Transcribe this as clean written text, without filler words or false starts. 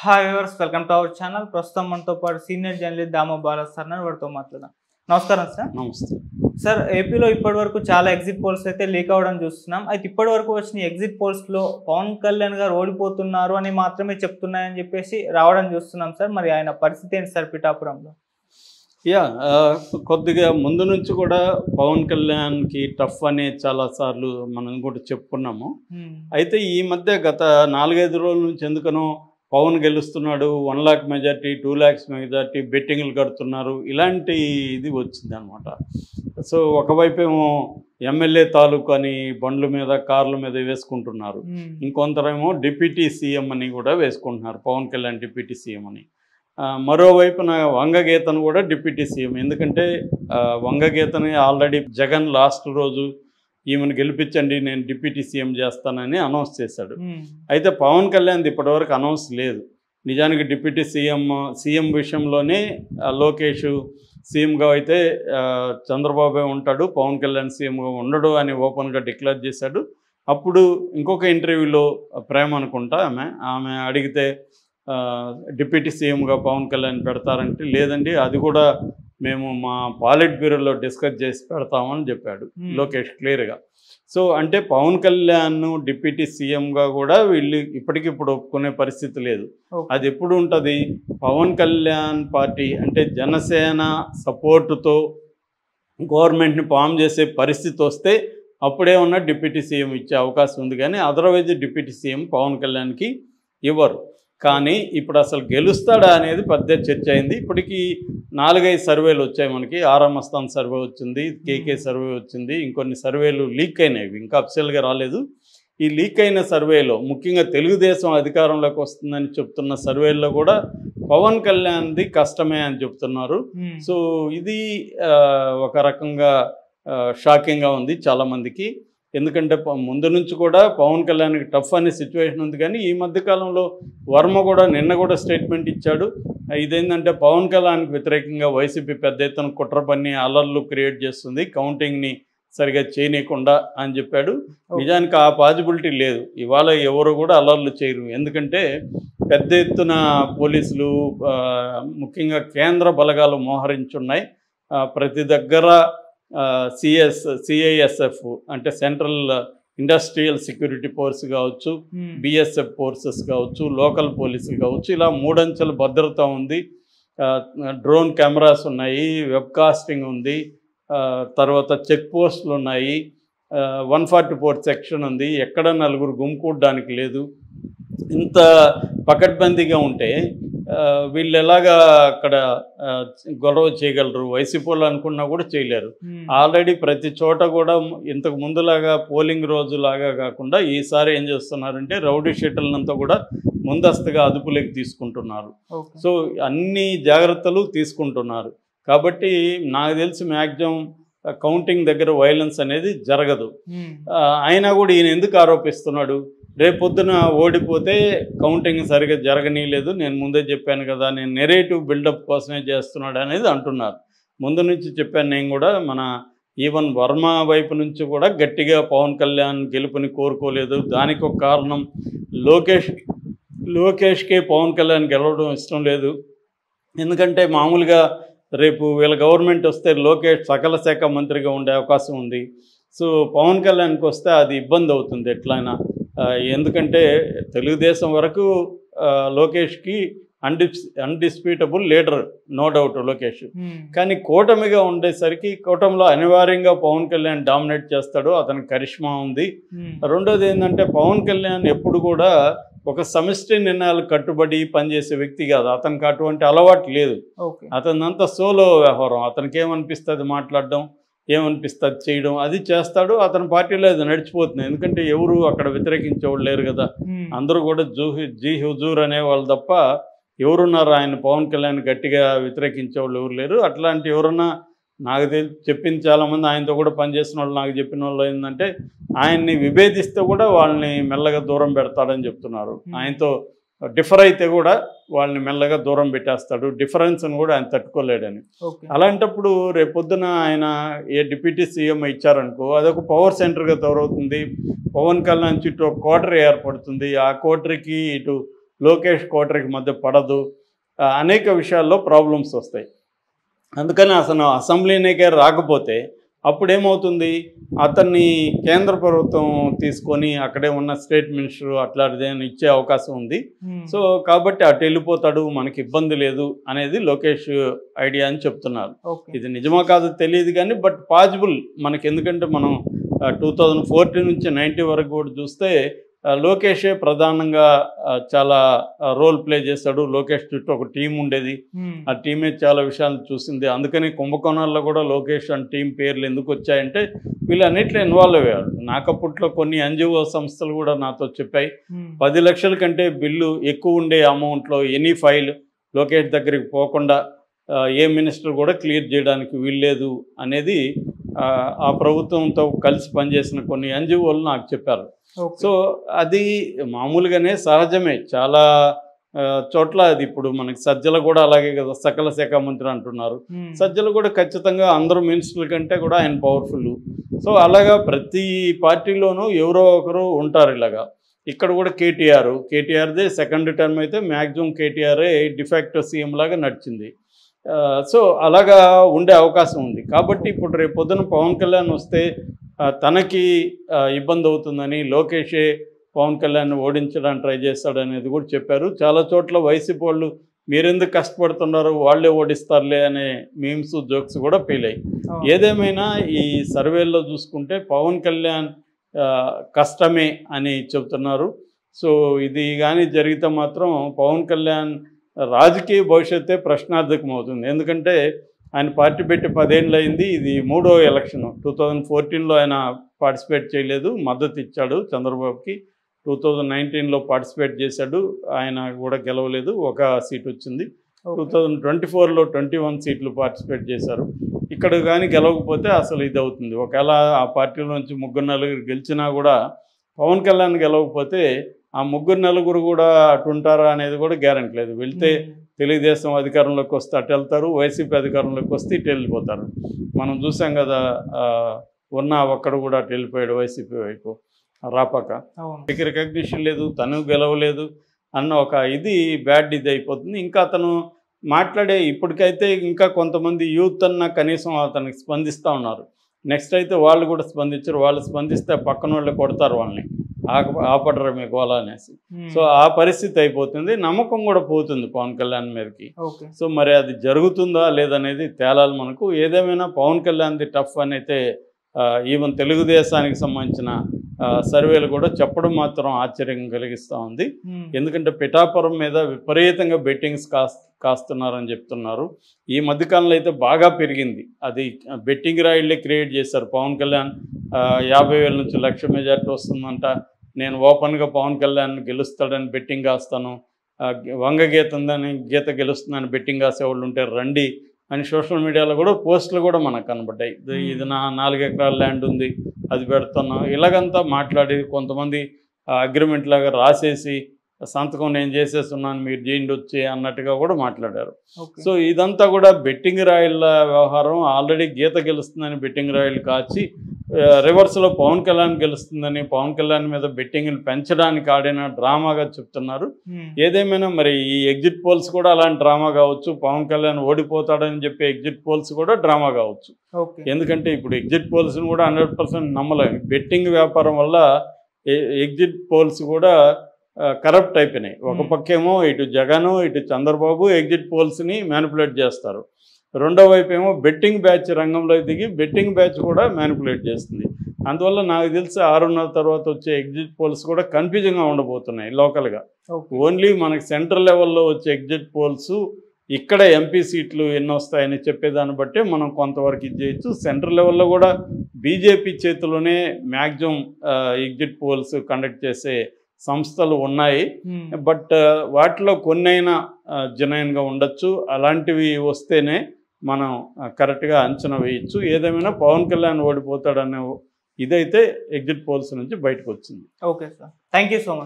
Hi viewers, welcome to our channel. ప్రస్తుతం మనతో పాటు senior journalist Damoh Bala sir వారితో మాట్లాడదాం. నమస్కారం సార్. నమస్తే సార్, ఏపీలో ఇప్పటి వరకు చాలా ఎగ్జిట్ పోల్స్ అయితే లీక్ అవ్వడం చూస్తున్నాం. అయితే ఇప్పటి వరకు వచ్చిన ఎగ్జిట్ పోల్స్లో పవన్ కళ్యాణ్ గారు ఓడిపోతున్నారు అని మాత్రమే చెప్తున్నాయని చెప్పేసి రావడం చూస్తున్నాం సార్. మరి ఆయన పరిస్థితి ఏంటి సార్ పిఠాపురంలో? కొద్దిగా ముందు నుంచి కూడా పవన్ కళ్యాణ్కి టఫ్ అనే చాలాసార్లు మనం కూడా చెప్పుకున్నాము. అయితే ఈ మధ్య గత 4-5 రోజుల నుంచి ఎందుకనో పవన్ గెలుస్తున్నాడు, 1 lakh మెజార్టీ, 2 lakhs మెజార్టీ, బెట్టింగ్లు కడుతున్నారు, ఇలాంటి ఇది వచ్చింది అనమాట. సో ఒకవైపు ఏమో ఎమ్మెల్యే తాలూకు అని బండ్ల మీద కార్ల మీద వేసుకుంటున్నారు, ఇంకొంతరేమో డిప్యూటీ సీఎం అని కూడా వేసుకుంటున్నారు, పవన్ కళ్యాణ్ డిప్యూటీ సీఎం అని. మరోవైపున వంగగీతను కూడా డిప్యూటీ సీఎం, ఎందుకంటే వంగగీతని ఆల్రెడీ జగన్ లాస్ట్ రోజు ఈమెను గెలిపించండి నేను డిప్యూటీ సీఎం చేస్తానని అనౌన్స్ చేశాడు. అయితే పవన్ కళ్యాణ్ ఇప్పటివరకు అనౌన్స్ లేదు. నిజానికి డిప్యూటీ సీఎం విషయంలోనే లోకేష్ సీఎంగా అయితే చంద్రబాబు ఉంటాడు, పవన్ కళ్యాణ్ సీఎంగా ఉండడు అని ఓపెన్గా డిక్లేర్ చేశాడు. అప్పుడు ఇంకొక ఇంటర్వ్యూలో ప్రేమ అనుకుంటా ఆమె అడిగితే డిప్యూటీ సీఎంగా పవన్ కళ్యాణ్ పెడతారంటే లేదండి, అది కూడా మేము మా పాలిట్ బ్యూరోలో డిస్కస్ చేసి పెడతామని చెప్పాడు లోకేష్ క్లియర్గా. సో అంటే పవన్ కళ్యాణ్ డిప్యూటీ సీఎంగా కూడా వీళ్ళు ఇప్పటికిప్పుడు ఒప్పుకునే పరిస్థితి లేదు. అది ఎప్పుడు ఉంటుంది, పవన్ కళ్యాణ్ పార్టీ అంటే జనసేన సపోర్టుతో గవర్నమెంట్ని ఫామ్ చేసే పరిస్థితి వస్తే అప్పుడే ఉన్న డిప్యూటీ సీఎం ఇచ్చే అవకాశం ఉంది, కానీ అదర్వైజ్ డిప్యూటీ సీఎం పవన్ కళ్యాణ్కి ఇవ్వరు. కానీ ఇప్పుడు అసలు గెలుస్తాడా అనేది పెద్ద చర్చ అయింది. ఇప్పటికీ 4-5 సర్వేలు వచ్చాయి మనకి. ఆరామస్థాన్ సర్వే వచ్చింది, కేకే సర్వే వచ్చింది, ఇంకొన్ని సర్వేలు లీక్ అయినాయి, ఇంకా అఫీషియల్గా రాలేదు. ఈ లీక్ అయిన సర్వేలో ముఖ్యంగా తెలుగుదేశం అధికారంలోకి వస్తుందని చెప్తున్న సర్వేల్లో కూడా పవన్ కళ్యాణ్ది కష్టమే అని చెప్తున్నారు. సో ఇది ఒక రకంగా షాకింగ్గా ఉంది చాలామందికి. ఎందుకంటే ముందు నుంచి కూడా పవన్ కళ్యాణ్కి టఫ్ అనే సిచ్యువేషన్ ఉంది, కానీ ఈ మధ్యకాలంలో వర్మ కూడా నిన్న కూడా స్టేట్మెంట్ ఇచ్చాడు. ఇదేంటంటే పవన్ కళ్యాణ్కి వ్యతిరేకంగా వైసీపీ పెద్ద ఎత్తున కుట్ర పన్ని అలర్లు క్రియేట్ చేస్తుంది, కౌంటింగ్ని సరిగా చేయనీయకుండా అని చెప్పాడు. నిజానికి ఆ పాజిబిలిటీ లేదు, ఇవాళ ఎవరు కూడా అలర్లు చేయరు. ఎందుకంటే పెద్ద ఎత్తున పోలీసులు ముఖ్యంగా కేంద్ర బలగాలు మోహరించున్నాయి. ప్రతి దగ్గర సిఐఎస్ఎఫ్ అంటే సెంట్రల్ ఇండస్ట్రియల్ సెక్యూరిటీ ఫోర్స్ కావచ్చు, బిఎస్ఎఫ్ ఫోర్సెస్ కావచ్చు, లోకల్ పోలీసులు కావచ్చు, ఇలా 3 అంచెల భద్రత ఉంది. డ్రోన్ కెమెరాస్ ఉన్నాయి, వెబ్కాస్టింగ్ ఉంది, తర్వాత చెక్ పోస్టులు ఉన్నాయి, 144 సెక్షన్ ఉంది, ఎక్కడ నలుగురు గుమ్కూడడానికి లేదు. ఇంత పకడ్బందీగా ఉంటే వీళ్ళు ఎలాగా అక్కడ గొడవ చేయగలరు? వైసీపీ వాళ్ళు అనుకున్నా కూడా చేయలేరు. ఆల్రెడీ ప్రతి చోట కూడా ఇంతకు ముందులాగా పోలింగ్ రోజులాగా కాకుండా ఈసారి ఏం చేస్తున్నారంటే రౌడీ షీటర్లంతా కూడా ముందస్తుగా అదుపులోకి తీసుకుంటున్నారు. సో అన్ని జాగ్రత్తలు తీసుకుంటున్నారు. కాబట్టి నాకు తెలిసి మ్యాక్సిమం కౌంటింగ్ దగ్గర వైలెన్స్ అనేది జరగదు. అయినా కూడా ఈయన ఎందుకు ఆరోపిస్తున్నాడు? రేపొద్దున ఓడిపోతే కౌంటింగ్ సరిగ్గా జరగనీయలేదు, నేను ముందే చెప్పాను కదా, నేను నెరేటివ్ బిల్డప్ కోసమే చేస్తున్నాడు అనేది అంటున్నారు. ముందు నుంచి చెప్పాను నేను కూడా. మన ఈవెన్ వర్మ వైపు నుంచి కూడా గట్టిగా పవన్ కళ్యాణ్ గెలుపుని కోరుకోలేదు. దానికి ఒక కారణం లోకేష్కే పవన్ కళ్యాణ్ గెలవడం ఇష్టం లేదు. ఎందుకంటే మామూలుగా రేపు వీళ్ళ గవర్నమెంట్ వస్తే లోకేష్ సకల శాఖ మంత్రిగా ఉండే అవకాశం ఉంది. సో పవన్ కళ్యాణ్కి వస్తే అది ఇబ్బంది అవుతుంది ఎట్లయినా. ఎందుకంటే తెలుగుదేశం వరకు లోకేష్కి అన్డిస్ప్యూటబుల్ లీడర్, నో డౌట్ లోకేష్. కానీ కూటమిగా ఉండేసరికి కూటమిలో అనివార్యంగా పవన్ కళ్యాణ్ డామినేట్ చేస్తాడు, అతనికి కరిష్మా ఉంది. రెండోది ఏంటంటే పవన్ కళ్యాణ్ ఎప్పుడు కూడా ఒక సమిష్టి నిర్ణయాలు కట్టుబడి పనిచేసే వ్యక్తి కాదు, అతనికి అటువంటి అలవాటు లేదు. అతనంతా సోలో వ్యవహారం, అతనికి ఏమనిపిస్తుంది మాట్లాడడం, ఏమనిపిస్తుంది చేయడం, అది చేస్తాడు. అతని పార్టీలో అది నడిచిపోతుంది, ఎందుకంటే ఎవరు అక్కడ వ్యతిరేకించేవాళ్ళు లేరు కదా, అందరూ కూడా జీ హుజూర్ అనేవాళ్ళు తప్ప ఎవరున్నారు ఆయన పవన్ కళ్యాణ్ గట్టిగా వ్యతిరేకించేవాళ్ళు ఎవరు లేరు. అట్లాంటి ఎవరన్నా నాకు చెప్పింది చాలామంది, ఆయనతో కూడా పనిచేసిన వాళ్ళు నాకు చెప్పిన వాళ్ళు ఏంటంటే ఆయన్ని విభేదిస్తే కూడా వాళ్ళని మెల్లగా దూరం పెడతాడని చెప్తున్నారు. ఆయనతో డిఫర్ అయితే కూడా వాళ్ళని మెల్లగా దూరం పెట్టేస్తాడు, డిఫరెన్స్ని కూడా ఆయన తట్టుకోలేడని. అలాంటప్పుడు రేపొద్దున ఆయన ఏ డిప్యూటీ సీఎం ఇచ్చారనుకో, అదొక పవర్ సెంటర్గా తయారవుతుంది. పవన్ కళ్యాణ్ చుట్టూ ఒక కోటరీ ఏర్పడుతుంది. ఆ కోటరీకి ఇటు లోకేష్ కోటరీకి మధ్య పడదు, అనేక విషయాల్లో ప్రాబ్లమ్స్ వస్తాయి. అందుకని అసలు అసెంబ్లీనికే రాకపోతే అప్పుడేమవుతుంది, అతన్ని కేంద్ర ప్రభుత్వం తీసుకొని అక్కడే ఉన్న స్టేట్ మినిస్టర్ అట్లాంటిది ఇచ్చే అవకాశం ఉంది. సో కాబట్టి అటు వెళ్ళిపోతాడు, మనకి ఇబ్బంది లేదు అనేది లోకేష్ ఐడియా అని చెప్తున్నారు. ఇది నిజమా కాదు తెలియదు కానీ బట్ పాసిబుల్ మనకి. ఎందుకంటే మనం 2014 నుంచి 90 వరకు కూడా చూస్తే లోకేషే ప్రధానంగా చాలా రోల్ ప్లే చేశాడు. లోకేష్ చుట్టూ ఒక టీం ఉండేది, ఆ టీమే చాలా విషయాలు చూసింది. అందుకని కుంభకోణాల్లో కూడా లోకేష్ అండ్ టీం పేర్లు ఎందుకు వచ్చాయంటే వీళ్ళన్నిట్లో ఇన్వాల్వ్ అయ్యాడు. నాకప్పట్లో కొన్ని ఎన్జిఓ సంస్థలు కూడా నాతో చెప్పాయి, 10 లక్షల కంటే బిల్లు ఎక్కువ ఉండే అమౌంట్లో ఎనీ ఫైల్ లోకేష్ దగ్గరికి పోకుండా ఏ మినిస్టర్ కూడా క్లియర్ చేయడానికి వీల్లేదు అనేది ఆ ప్రభుత్వంతో కలిసి పనిచేసిన కొన్ని ఎన్జిఓలు నాకు చెప్పారు. సో అది మామూలుగానే సహజమే, చాలా చోట్ల అది. ఇప్పుడు మనకి సజ్జల కూడా అలాగే కదా, సకల శాఖ మంత్రి అంటున్నారు. సజ్జలు కూడా ఖచ్చితంగా అందరూ మినిస్టర్ల కంటే కూడా ఆయన పవర్ఫుల్. సో అలాగా ప్రతి పార్టీలోనూ ఎవరో ఒకరు ఉంటారు ఇలాగా. ఇక్కడ కూడా కేటీఆర్దే సెకండ్ టర్మ్ అయితే మ్యాక్సిమం కేటీఆర్ఏ డిఫాక్టో సీఎం లాగా నడిచింది. సో అలాగా ఉండే అవకాశం ఉంది. కాబట్టి ఇప్పుడు రేపు పొద్దున పవన్ కళ్యాణ్ వస్తే తనకి ఇబ్బంది అవుతుందని లోకేషే పవన్ కళ్యాణ్ ఓడించడానికి ట్రై చేస్తాడనేది కూడా చెప్పారు. చాలా చోట్ల వైసీపీ వాళ్ళు మీరెందుకు కష్టపడుతున్నారు, వాళ్ళే ఓడిస్తారులే అనే మీమ్స్ జోక్స్ కూడా పేలాయి. ఏదేమైనా ఈ సర్వేల్లో చూసుకుంటే పవన్ కళ్యాణ్ కష్టమే అని చెబుతున్నారు. సో ఇది కానీ జరిగితే మాత్రం పవన్ కళ్యాణ్ రాజకీయ భవిష్యత్తే ప్రశ్నార్థకం అవుతుంది. ఎందుకంటే ఆయన పార్టీ పెట్టి 10 ఏళ్ళు అయింది, ఇది 3వ ఎలక్షన్. 2014లో ఆయన పార్టిసిపేట్ చేయలేదు, మద్దతు ఇచ్చాడు చంద్రబాబుకి. 2019లో పార్టిసిపేట్ చేశాడు, ఆయన కూడా గెలవలేదు, ఒక సీట్ వచ్చింది. 2024లో 21 సీట్లు పార్టిసిపేట్ చేశారు. ఇక్కడ కానీ గెలవకపోతే అసలు ఇది అవుతుంది. ఒకవేళ ఆ పార్టీలో నుంచి 3-4 గెలిచినా కూడా పవన్ కళ్యాణ్ గెలవకపోతే ఆ 3-4 కూడా అటు ఉంటారా అనేది కూడా గ్యారెంటీ లేదు. వెళ్తే తెలుగుదేశం అధికారంలోకి వస్తే అటు వెళ్తారు, వైసీపీ అధికారంలోకి వస్తే ఇటు వెళ్ళిపోతారు. మనం చూసాం కదా, ఒక్కడు కూడా అటు వెళ్ళిపోయాడు వైసీపీ వైపు రాపాక. రికగ్నిషన్ లేదు, తను గెలవలేదు అన్న ఒక బ్యాడ్ ఇది అయిపోతుంది. ఇంకా అతను మాట్లాడే ఇప్పటికైతే ఇంకా కొంతమంది యూత్ అన్న కనీసం అతనికి స్పందిస్తూ ఉన్నారు. నెక్స్ట్ అయితే వాళ్ళు కూడా స్పందించారు. వాళ్ళు స్పందిస్తే పక్కన వాళ్ళు కొడతారు వాళ్ళని, ఆపడరు మీకు గోలా అనేసి. సో ఆ పరిస్థితి అయిపోతుంది, నమ్మకం కూడా పోతుంది పవన్ కళ్యాణ్ మీదకి. సో మరి అది జరుగుతుందా లేదనేది తేలాలి మనకు. ఏదేమైనా పవన్ కళ్యాణ్ది టఫ్ అని అయితే ఈవెన్ తెలుగుదేశానికి సంబంధించిన సర్వేలు కూడా చెప్పడం మాత్రం ఆశ్చర్యం కలిగిస్తూ ఉంది. ఎందుకంటే పిఠాపురం మీద విపరీతంగా బెట్టింగ్స్ కాస్తున్నారని చెప్తున్నారు. ఈ మధ్యకాలంలో అయితే బాగా పెరిగింది. అది బెట్టింగ్ రాయిళ్లే క్రియేట్ చేశారు. పవన్ కళ్యాణ్ 50,000 నుంచి 1,00,000 మెజార్టీ వస్తుందంట, నేను ఓపెన్గా పవన్ కళ్యాణ్ గెలుస్తాడని బెట్టింగ్ కాస్తాను, వంగగీత ఉందని గీత గెలుస్తుందని బెట్టింగ్ కాసేవాళ్ళు ఉంటే రండి అని సోషల్ మీడియాలో కూడా పోస్టులు కూడా మనకు కనబడ్డాయి. ఇది నా 4 ఎకరాల ల్యాండ్ ఉంది, అది పెడుతున్నాం, ఇలాగంతా మాట్లాడి కొంతమంది అగ్రిమెంట్ లాగా రాసేసి సంతకం నేను చేసేస్తున్నాను మీరు చేయండి వచ్చి అన్నట్టుగా కూడా మాట్లాడారు. సో ఇదంతా కూడా బెట్టింగ్ రాయిల వ్యవహారం. ఆల్రెడీ గీత గెలుస్తుందని బెట్టింగ్ రాయిలు కాచి రివర్స్లో పవన్ కళ్యాణ్ గెలుస్తుందని పవన్ కళ్యాణ్ మీద బెట్టింగ్లు పెంచడానికి ఆడిన డ్రామాగా చెప్తున్నారు. ఏదేమైనా మరి ఈ ఎగ్జిట్ పోల్స్ కూడా అలాంటి డ్రామా కావచ్చు, పవన్ కళ్యాణ్ ఓడిపోతాడని చెప్పే ఎగ్జిట్ పోల్స్ కూడా డ్రామా కావచ్చు. ఎందుకంటే ఇప్పుడు ఎగ్జిట్ పోల్స్ని కూడా 100% నమ్మలేము. బెట్టింగ్ వ్యాపారం వల్ల ఎగ్జిట్ పోల్స్ కూడా కరప్ట్ అయిపోయినాయి. ఒక పక్కేమో ఇటు జగన్ ఇటు చంద్రబాబు ఎగ్జిట్ పోల్స్ని మ్యానిపులేట్ చేస్తారు, రెండో వైపు ఏమో బెట్టింగ్ బ్యాచ్ రంగంలో దిగి బెట్టింగ్ బ్యాచ్ కూడా మ్యానిపులేట్ చేస్తుంది. అందువల్ల నాకు తెలిసి 6:30 తర్వాత వచ్చే ఎగ్జిట్ పోల్స్ కూడా కన్ఫ్యూజింగ్గా ఉండబోతున్నాయి లోకల్గా. ఓన్లీ మనకి సెంట్రల్ లెవెల్లో వచ్చే ఎగ్జిట్ పోల్స్ ఇక్కడ ఎంపీ సీట్లు ఎన్ని వస్తాయని చెప్పేదాన్ని బట్టే మనం కొంతవరకు ఇది చేయొచ్చు. సెంట్రల్ లెవెల్లో కూడా బీజేపీ చేతిలోనే మ్యాక్సిమం ఎగ్జిట్ పోల్స్ కండక్ట్ చేసే సంస్థలు ఉన్నాయి. బట్ వాటిలో కొన్నైనా జెన్యూన్గా ఉండొచ్చు. అలాంటివి వస్తేనే మనం కరెక్ట్గా అంచనా వేయచ్చు. ఏదేమైనా పవన్ కళ్యాణ్ ఓడిపోతాడనే ఇదైతే ఎగ్జిట్ పోల్స్ నుంచి బయటకు వచ్చింది. Okay sir, thank you so much.